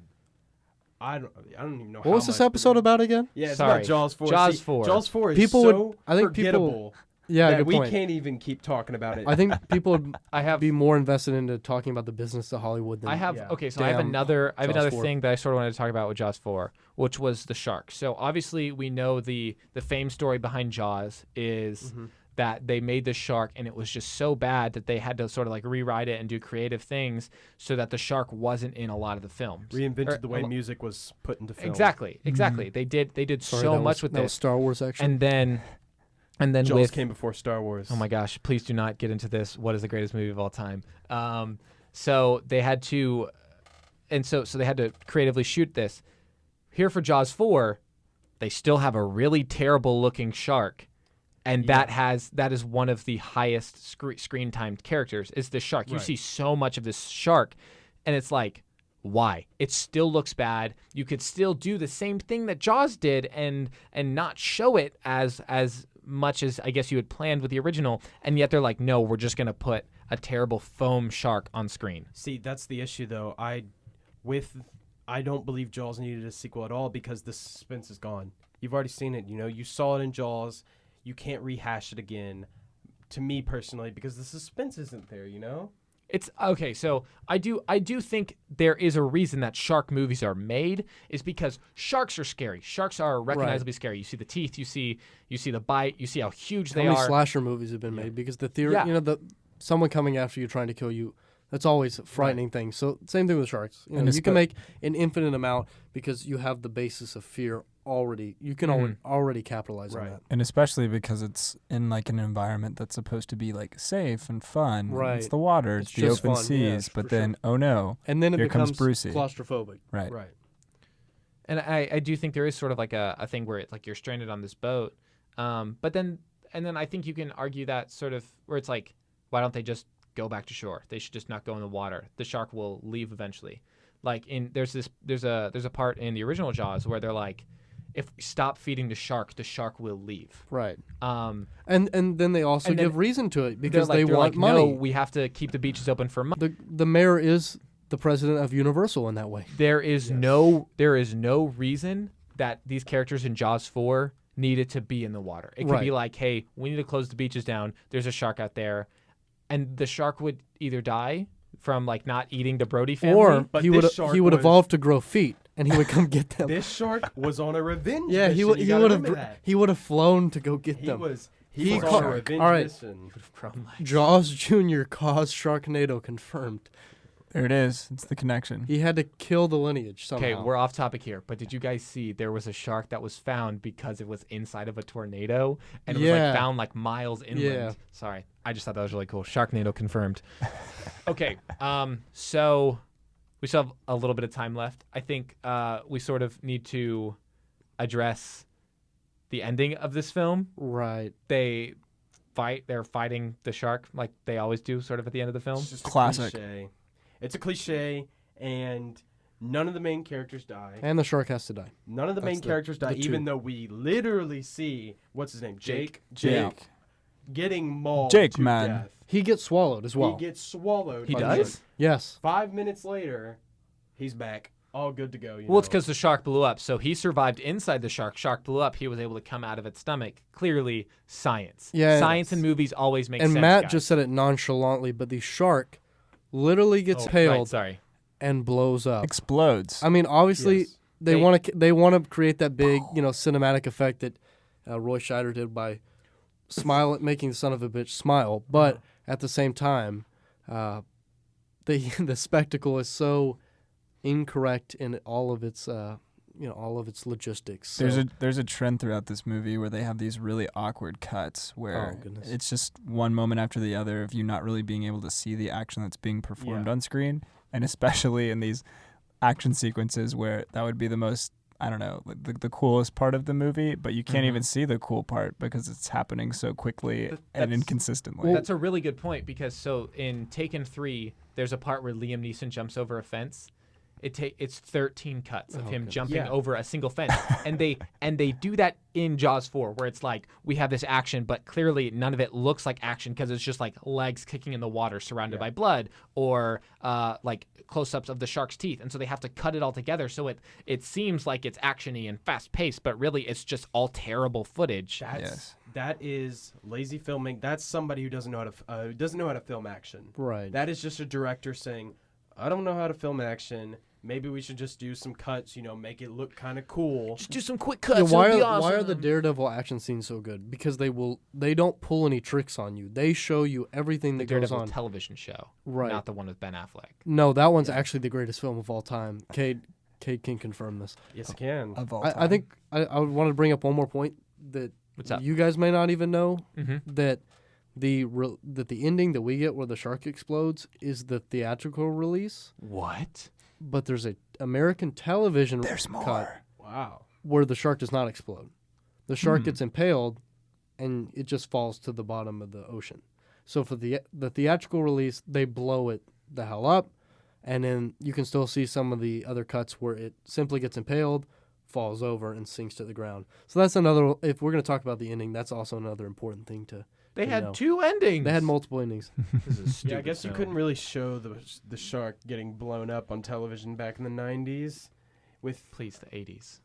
[SPEAKER 3] I don't even know.
[SPEAKER 4] What was this episode about again?
[SPEAKER 3] Yeah, it's
[SPEAKER 2] Sorry.
[SPEAKER 3] about Jaws 4.
[SPEAKER 2] Jaws
[SPEAKER 3] See,
[SPEAKER 2] 4.
[SPEAKER 3] Jaws 4 is
[SPEAKER 4] People
[SPEAKER 3] so
[SPEAKER 4] would- I think people-
[SPEAKER 3] forgettable
[SPEAKER 4] Yeah,
[SPEAKER 3] that
[SPEAKER 4] good
[SPEAKER 3] we
[SPEAKER 4] point.
[SPEAKER 3] can't even keep talking about it.
[SPEAKER 4] I think people would
[SPEAKER 2] I have
[SPEAKER 4] be more invested into talking about the business of Hollywood than
[SPEAKER 2] I have
[SPEAKER 3] Yeah.
[SPEAKER 2] okay, so I have
[SPEAKER 4] Damn,
[SPEAKER 2] another
[SPEAKER 4] Jaws 4.
[SPEAKER 2] thing that I sort of wanted to talk about with Jaws 4, which was the shark. So obviously we know the fame story behind Jaws is that they made the shark and it was just so bad that they had to sort of like rewrite it and do creative things so that the shark wasn't in a lot of the films.
[SPEAKER 3] Reinvented
[SPEAKER 2] Or-
[SPEAKER 3] the way music was put into film.
[SPEAKER 2] Exactly. They did
[SPEAKER 4] Sorry,
[SPEAKER 2] so
[SPEAKER 4] that
[SPEAKER 2] much
[SPEAKER 4] was,
[SPEAKER 2] with
[SPEAKER 4] that was
[SPEAKER 2] this.
[SPEAKER 4] Star Wars actually.
[SPEAKER 2] And then
[SPEAKER 3] Jaws
[SPEAKER 2] with
[SPEAKER 3] came before Star Wars.
[SPEAKER 2] oh my gosh, please do not get into this. What is the greatest movie of all time? So they had to, and so they had to creatively shoot this. Here for Jaws 4, they still have a really terrible looking shark, and that is one of the highest screen time characters is the shark. You
[SPEAKER 3] Right.
[SPEAKER 2] see so much of this shark, and it's like, why? It still looks bad. You could still do the same thing that Jaws did and not show it as much as I guess you had planned with the original, and yet they're like, no, we're just gonna put a terrible foam shark on screen.
[SPEAKER 3] See, that's the issue, though. I don't believe Jaws needed a sequel at all because the suspense is gone. You've already seen it. You know, you saw it in Jaws. You can't rehash it again. To me personally, because the suspense isn't there. You know.
[SPEAKER 2] It's okay. So I do think there is a reason that shark movies are made is because sharks are scary. Sharks are recognizably scary. You see the teeth. You see the bite. You see how huge
[SPEAKER 4] How
[SPEAKER 2] they
[SPEAKER 4] many
[SPEAKER 2] are.
[SPEAKER 4] slasher movies have been made? Because the theory,
[SPEAKER 2] Yeah.
[SPEAKER 4] you know, someone coming after you trying to kill you, that's always a frightening thing. So same thing with sharks. You
[SPEAKER 5] And
[SPEAKER 4] know,
[SPEAKER 5] it's
[SPEAKER 4] you can
[SPEAKER 5] the-
[SPEAKER 4] make an infinite amount because you have the basis of fear already. You can already capitalize on
[SPEAKER 3] Right.
[SPEAKER 4] that.
[SPEAKER 5] And especially because it's in like an environment that's supposed to be like safe and fun.
[SPEAKER 4] Right.
[SPEAKER 5] It's the water,
[SPEAKER 4] It's
[SPEAKER 5] it's the
[SPEAKER 4] just
[SPEAKER 5] open
[SPEAKER 4] fun,
[SPEAKER 5] seas.
[SPEAKER 4] yes,
[SPEAKER 5] but
[SPEAKER 4] for
[SPEAKER 5] then, oh no,
[SPEAKER 4] And then it
[SPEAKER 5] Here comes
[SPEAKER 4] becomes
[SPEAKER 5] Brucey.
[SPEAKER 4] claustrophobic.
[SPEAKER 5] right.
[SPEAKER 3] Right.
[SPEAKER 2] And I do think there is sort of like a thing where it's like you're stranded on this boat. But then I think you can argue that sort of where it's like, why don't they just go back to shore? They should just not go in the water. The shark will leave eventually. Like there's a part in the original Jaws where they're like, if we stop feeding the shark will leave.
[SPEAKER 4] Right.
[SPEAKER 2] Um,
[SPEAKER 4] And then they also
[SPEAKER 2] And then
[SPEAKER 4] give reason to it
[SPEAKER 2] they're
[SPEAKER 4] because
[SPEAKER 2] like,
[SPEAKER 4] they
[SPEAKER 2] they're
[SPEAKER 4] want
[SPEAKER 2] like,
[SPEAKER 4] money.
[SPEAKER 2] no, we have to keep the beaches open for money.
[SPEAKER 4] The mayor is the president of Universal in that way.
[SPEAKER 2] There is no reason that these characters in Jaws 4 needed to be in the water. It could be
[SPEAKER 4] Right.
[SPEAKER 2] like, hey, we need to close the beaches down. There's a shark out there, and the shark would either die from like not eating the Brody family,
[SPEAKER 4] Or
[SPEAKER 3] But
[SPEAKER 4] he
[SPEAKER 3] this
[SPEAKER 4] would
[SPEAKER 3] shark
[SPEAKER 4] he would
[SPEAKER 3] was-
[SPEAKER 4] evolve to grow feet and he would come get them.
[SPEAKER 3] This shark was on a revenge.
[SPEAKER 4] Yeah, he
[SPEAKER 3] mission.
[SPEAKER 4] would
[SPEAKER 3] You
[SPEAKER 4] he
[SPEAKER 3] gotta
[SPEAKER 4] would
[SPEAKER 3] remember
[SPEAKER 4] have
[SPEAKER 3] that.
[SPEAKER 4] he would have flown to go get
[SPEAKER 3] He
[SPEAKER 4] them.
[SPEAKER 3] was
[SPEAKER 4] He
[SPEAKER 3] on
[SPEAKER 4] caught-
[SPEAKER 3] a revenge
[SPEAKER 4] all right.
[SPEAKER 3] mission.
[SPEAKER 4] Jaws Jr. caused Sharknado confirmed.
[SPEAKER 5] There it is. It's the connection.
[SPEAKER 4] He had to kill the lineage somehow.
[SPEAKER 2] Okay, we're off topic here, but did you guys see there was a shark that was found because it was inside of a tornado and it was
[SPEAKER 4] Yeah.
[SPEAKER 2] like found like miles inland?
[SPEAKER 4] Yeah.
[SPEAKER 2] Sorry, I just thought that was really cool. Sharknado confirmed. Okay, so we still have a little bit of time left. I think we sort of need to address the ending of this film.
[SPEAKER 4] Right.
[SPEAKER 2] They're fighting the shark like they always do, sort of at the end of the film.
[SPEAKER 3] It's just a
[SPEAKER 5] Classic.
[SPEAKER 3] cliche. It's a cliche, and none of the main characters die.
[SPEAKER 4] And the shark has to die.
[SPEAKER 3] None of the main
[SPEAKER 4] That's
[SPEAKER 3] characters die,
[SPEAKER 4] the two.
[SPEAKER 3] even though we literally see what's his name, Jake
[SPEAKER 5] Jake.
[SPEAKER 3] getting mauled
[SPEAKER 5] Jake,
[SPEAKER 3] to
[SPEAKER 5] man.
[SPEAKER 3] death.
[SPEAKER 4] He gets swallowed as well.
[SPEAKER 3] He gets swallowed.
[SPEAKER 2] He
[SPEAKER 3] by the
[SPEAKER 2] does?
[SPEAKER 3] shark.
[SPEAKER 4] Yes.
[SPEAKER 3] 5 minutes later, he's back, all good to go.
[SPEAKER 2] Well, it's because the shark blew up. So he survived inside the shark. Shark blew up. He was able to come out of its stomach. Clearly, science.
[SPEAKER 4] Yeah.
[SPEAKER 2] Science in movies always makes
[SPEAKER 4] And
[SPEAKER 2] sense.
[SPEAKER 4] Matt
[SPEAKER 2] guys.
[SPEAKER 4] just said it nonchalantly, but the shark literally gets
[SPEAKER 2] Right,
[SPEAKER 4] paled
[SPEAKER 2] sorry.
[SPEAKER 4] and blows up.
[SPEAKER 5] Explodes.
[SPEAKER 4] I mean, obviously
[SPEAKER 3] Yes.
[SPEAKER 4] they want to create that big, cinematic effect that Roy Scheider did by making the son of a bitch smile. But at the same time, the spectacle is so incorrect in all of its logistics. So,
[SPEAKER 5] There's a trend throughout this movie where they have these really awkward cuts where
[SPEAKER 4] Oh, goodness.
[SPEAKER 5] it's just one moment after the other of you not really being able to see the action that's being performed
[SPEAKER 3] Yeah.
[SPEAKER 5] on screen, and especially in these action sequences where that would be the most, I don't know, the coolest part of the movie, but you can't even see the cool part because it's happening so quickly and
[SPEAKER 2] that's-
[SPEAKER 5] inconsistently.
[SPEAKER 2] That's a really good point because so in Taken 3, there's a part where Liam Neeson jumps over a fence. it's 13 cuts of him
[SPEAKER 4] Okay.
[SPEAKER 2] jumping
[SPEAKER 3] Yeah.
[SPEAKER 2] over a single fence, and they do that in Jaws 4, where it's like we have this action, but clearly none of it looks like action because it's just like legs kicking in the water surrounded by blood, or like close-ups of the shark's teeth, and so they have to cut it all together so it seems like it's actiony and fast-paced, but really it's just all terrible footage.
[SPEAKER 3] That is lazy filming. That's somebody who doesn't know how to film action.
[SPEAKER 4] Right.
[SPEAKER 3] That is just a director saying, I don't know how to film action. Maybe we should just do some cuts, make it look kind of cool.
[SPEAKER 2] Just do some quick
[SPEAKER 4] Yeah,
[SPEAKER 2] cuts.
[SPEAKER 4] why
[SPEAKER 2] it'll be
[SPEAKER 4] why are the
[SPEAKER 2] awesome.
[SPEAKER 4] Daredevil action scenes so good? Because they don't pull any tricks on you. They show you everything that goes
[SPEAKER 2] Daredevil
[SPEAKER 4] on.
[SPEAKER 2] television show,
[SPEAKER 4] Right.
[SPEAKER 2] not the one with Ben Affleck.
[SPEAKER 4] No, that one's actually the greatest film of all time. Cade can confirm this.
[SPEAKER 3] Yes, I can.
[SPEAKER 5] Of all
[SPEAKER 4] I think I wanted to bring up one more point that
[SPEAKER 2] What's up?
[SPEAKER 4] you guys may not even know,
[SPEAKER 2] Mm-hmm.
[SPEAKER 4] that the ending that we get where the shark explodes is the theatrical release,
[SPEAKER 2] What?
[SPEAKER 4] but there's a American television
[SPEAKER 5] There's more.
[SPEAKER 4] cut
[SPEAKER 3] Wow.
[SPEAKER 4] where the shark does not explode. The shark
[SPEAKER 5] Hmm.
[SPEAKER 4] gets impaled, and it just falls to the bottom of the ocean. So for the theatrical release, they blow it the hell up, and then you can still see some of the other cuts where it simply gets impaled, falls over, and sinks to the ground. So that's another. If we're going to talk about the ending, that's also another important thing to.
[SPEAKER 2] They
[SPEAKER 4] to
[SPEAKER 2] had
[SPEAKER 4] know.
[SPEAKER 2] 2 endings.
[SPEAKER 4] They had multiple endings.
[SPEAKER 2] This is
[SPEAKER 3] Yeah, I
[SPEAKER 2] stupid
[SPEAKER 3] guess you
[SPEAKER 2] film.
[SPEAKER 3] couldn't really show the shark getting blown up on television back in the 90s. With
[SPEAKER 2] Please, the 80s.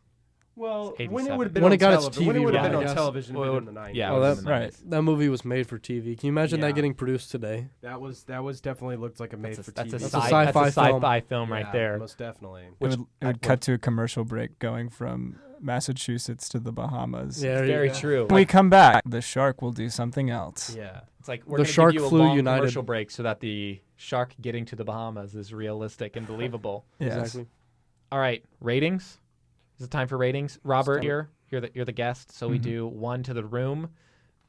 [SPEAKER 3] when it
[SPEAKER 2] 87.
[SPEAKER 3] would have been
[SPEAKER 4] When
[SPEAKER 3] on
[SPEAKER 4] it got its
[SPEAKER 3] television, when it
[SPEAKER 4] TV
[SPEAKER 3] would have
[SPEAKER 4] run,
[SPEAKER 3] been
[SPEAKER 4] I
[SPEAKER 3] on
[SPEAKER 4] guess.
[SPEAKER 3] television,
[SPEAKER 2] Well,
[SPEAKER 3] it
[SPEAKER 2] it
[SPEAKER 3] would have been in the 90s.
[SPEAKER 2] yeah,
[SPEAKER 4] Oh,
[SPEAKER 2] it was
[SPEAKER 4] that-
[SPEAKER 2] in the
[SPEAKER 5] right.
[SPEAKER 2] 90s.
[SPEAKER 4] That movie was made for TV. Can you imagine
[SPEAKER 3] Yeah.
[SPEAKER 4] that getting produced today?
[SPEAKER 3] That was definitely looked like a made
[SPEAKER 2] That's
[SPEAKER 3] for
[SPEAKER 2] a, that's,
[SPEAKER 3] TV.
[SPEAKER 2] a
[SPEAKER 4] That's a
[SPEAKER 2] sci-
[SPEAKER 4] sci-fi
[SPEAKER 2] that's a
[SPEAKER 4] film.
[SPEAKER 2] sci-fi film right
[SPEAKER 3] Yeah,
[SPEAKER 2] there.
[SPEAKER 3] most definitely.
[SPEAKER 5] It
[SPEAKER 2] Which
[SPEAKER 5] would, it would cut to a commercial break going from Massachusetts to the Bahamas.
[SPEAKER 4] Yeah,
[SPEAKER 2] Very
[SPEAKER 4] yeah.
[SPEAKER 2] true.
[SPEAKER 5] When we come back, the shark will do something else.
[SPEAKER 3] Yeah.
[SPEAKER 2] It's like we're
[SPEAKER 4] The
[SPEAKER 2] gonna
[SPEAKER 4] shark
[SPEAKER 2] give you a
[SPEAKER 4] flew
[SPEAKER 2] long
[SPEAKER 4] United.
[SPEAKER 2] commercial break so that the shark getting to the Bahamas is realistic and believable.
[SPEAKER 5] Yes.
[SPEAKER 4] Exactly.
[SPEAKER 2] All right, ratings. Is it time for ratings? Robert,
[SPEAKER 4] time.
[SPEAKER 2] you're the guest, so we
[SPEAKER 5] Mhm.
[SPEAKER 2] do 1 to The Room,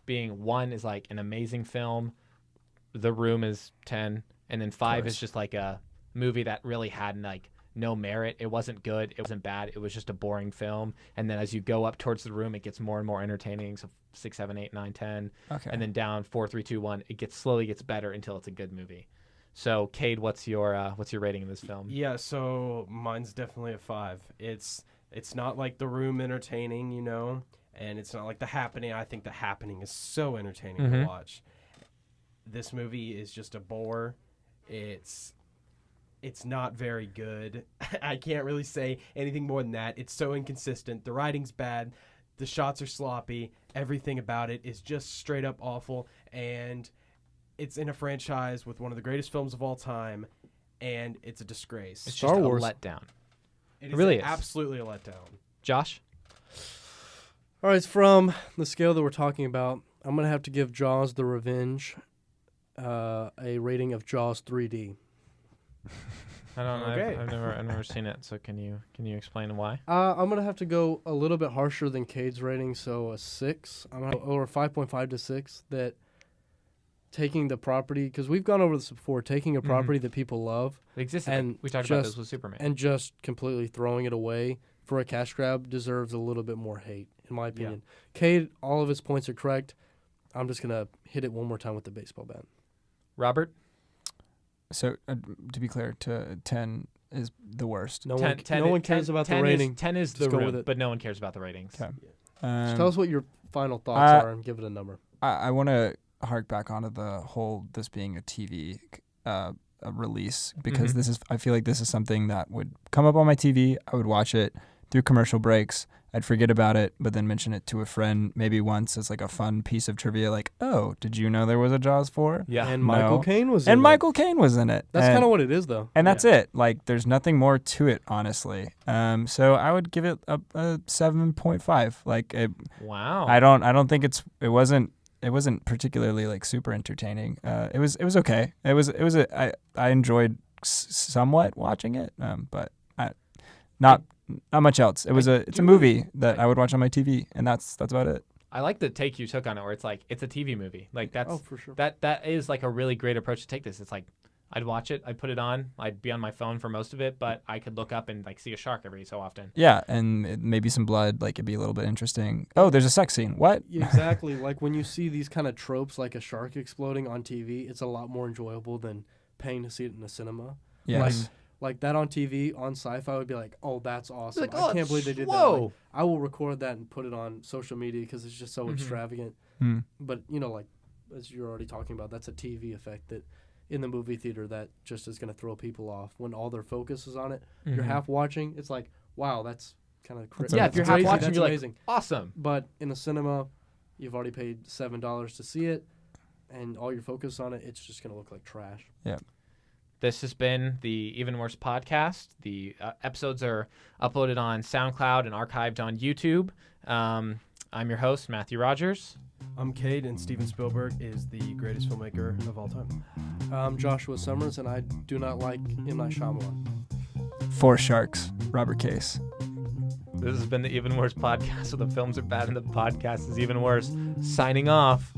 [SPEAKER 2] being 1 is like an amazing film, The Room is 10, and then 5 is
[SPEAKER 5] course.
[SPEAKER 2] just like a movie that really had like no merit. It wasn't good. It wasn't bad. It was just a boring film. And then as you go up towards The Room, it gets more and more entertaining. So 6, 7, 8, 9, 10.
[SPEAKER 5] Okay.
[SPEAKER 2] And then down 4, 3, 2, 1. It slowly gets better until it's a good movie. So, Cade, what's your rating of this film?
[SPEAKER 3] Yeah, so mine's definitely a 5. It's not like The Room entertaining, and it's not like The Happening. I think The Happening is so entertaining
[SPEAKER 2] Mhm.
[SPEAKER 3] to watch. This movie is just a bore. It's not very good. I can't really say anything more than that. It's so inconsistent. The writing's bad. The shots are sloppy. Everything about it is just straight up awful. And it's in a franchise with one of the greatest films of all time, and it's a disgrace.
[SPEAKER 2] It's
[SPEAKER 4] Star
[SPEAKER 2] just
[SPEAKER 4] Wars.
[SPEAKER 2] a letdown.
[SPEAKER 3] It
[SPEAKER 2] really is.
[SPEAKER 3] absolutely a letdown.
[SPEAKER 2] Josh?
[SPEAKER 4] All right, from the scale that we're talking about, I'm going to have to give Jaws the Revenge a rating of Jaws 3D.
[SPEAKER 2] I don't know.
[SPEAKER 3] Okay.
[SPEAKER 2] I've never seen it. So can you explain why?
[SPEAKER 4] I'm going to have to go a little bit harsher than Cade's rating, so a 6, or 5.5 to 6, that taking the property, because we've gone over this before, taking a property that people love
[SPEAKER 2] It existed.
[SPEAKER 4] And
[SPEAKER 2] we talked about
[SPEAKER 4] just-
[SPEAKER 2] this with Superman.
[SPEAKER 4] and just completely throwing it away for a cash grab deserves a little bit more hate, in my opinion. Cade, all of his points are correct. I'm just going to hit it one more time with the baseball bat.
[SPEAKER 2] Robert?
[SPEAKER 5] So, to be clear, 10 is the worst.
[SPEAKER 4] No
[SPEAKER 2] 10,
[SPEAKER 4] one cares about the rating.
[SPEAKER 2] 10 is
[SPEAKER 4] Just
[SPEAKER 2] the
[SPEAKER 4] go with
[SPEAKER 2] room,
[SPEAKER 4] it.
[SPEAKER 2] but no one cares about the ratings.
[SPEAKER 5] Okay.
[SPEAKER 4] Just tell us what your final thoughts are and give it a number.
[SPEAKER 5] I want to hark back onto the whole this being a TV a release because
[SPEAKER 2] Mhm.
[SPEAKER 5] I feel like this is something that would come up on my TV. I would watch it through commercial breaks. I'd forget about it, but then mention it to a friend maybe once as like a fun piece of trivia, like, "Oh, did you know there was a Jaws 4?"
[SPEAKER 2] Yeah.
[SPEAKER 4] And
[SPEAKER 5] No.
[SPEAKER 4] Michael Caine was in
[SPEAKER 5] And
[SPEAKER 4] it.
[SPEAKER 5] Michael Caine was in it.
[SPEAKER 4] That's
[SPEAKER 5] And-
[SPEAKER 4] kind of what it is, though.
[SPEAKER 5] And that's it. Like, there's nothing more to it, honestly. So I would give it a 7.5. Like,
[SPEAKER 2] Wow.
[SPEAKER 5] I don't think it wasn't particularly like super entertaining. It was okay. I enjoyed somewhat watching it, but not much else. It's a movie that I would watch on my TV, and that's about it.
[SPEAKER 2] I like the take you took on it where it's like, it's a TV movie. Like, that's
[SPEAKER 4] Oh, for sure.
[SPEAKER 2] that is like a really great approach to take this. It's like, I'd watch it, I'd put it on, I'd be on my phone for most of it, but I could look up and like see a shark every so often.
[SPEAKER 5] Yeah, and maybe some blood. Like, it'd be a little bit interesting. Oh, there's a sex scene. What?
[SPEAKER 4] Exactly. Like when you see these kind of tropes, like a shark exploding on TV, it's a lot more enjoyable than paying to see it in a cinema.
[SPEAKER 5] Yes.
[SPEAKER 4] Like like that on TV on Sci-Fi would be like, oh, that's awesome.
[SPEAKER 2] Like,
[SPEAKER 4] I can't believe they did that.
[SPEAKER 2] whoa.
[SPEAKER 4] Like, I will record that and put it on social media because it's just so extravagant. But like as you're already talking about, that's a TV effect that in the movie theater that just is going to throw people off when all their focus is on it. You're half watching. It's like, wow, that's kind of crazy.
[SPEAKER 2] Yeah, if you're half
[SPEAKER 4] crazy,
[SPEAKER 2] watching,
[SPEAKER 4] that's
[SPEAKER 2] you're
[SPEAKER 4] amazing.
[SPEAKER 2] like, awesome.
[SPEAKER 4] But in the cinema, you've already paid $7 to see it, and all your focus on it, it's just going to look like trash.
[SPEAKER 5] Yeah.
[SPEAKER 2] This has been the Even Worse podcast. The episodes are uploaded on SoundCloud and archived on YouTube. I'm your host, Matthew Rogers.
[SPEAKER 3] I'm Cade, and Steven Spielberg is the greatest filmmaker of all time.
[SPEAKER 4] I'm Joshua Summers, and I do not like M. Night Shyamalan.
[SPEAKER 5] Four Sharks, Robert Case.
[SPEAKER 2] This has been the Even Worse podcast. So the films are bad and the podcast is even worse. Signing off.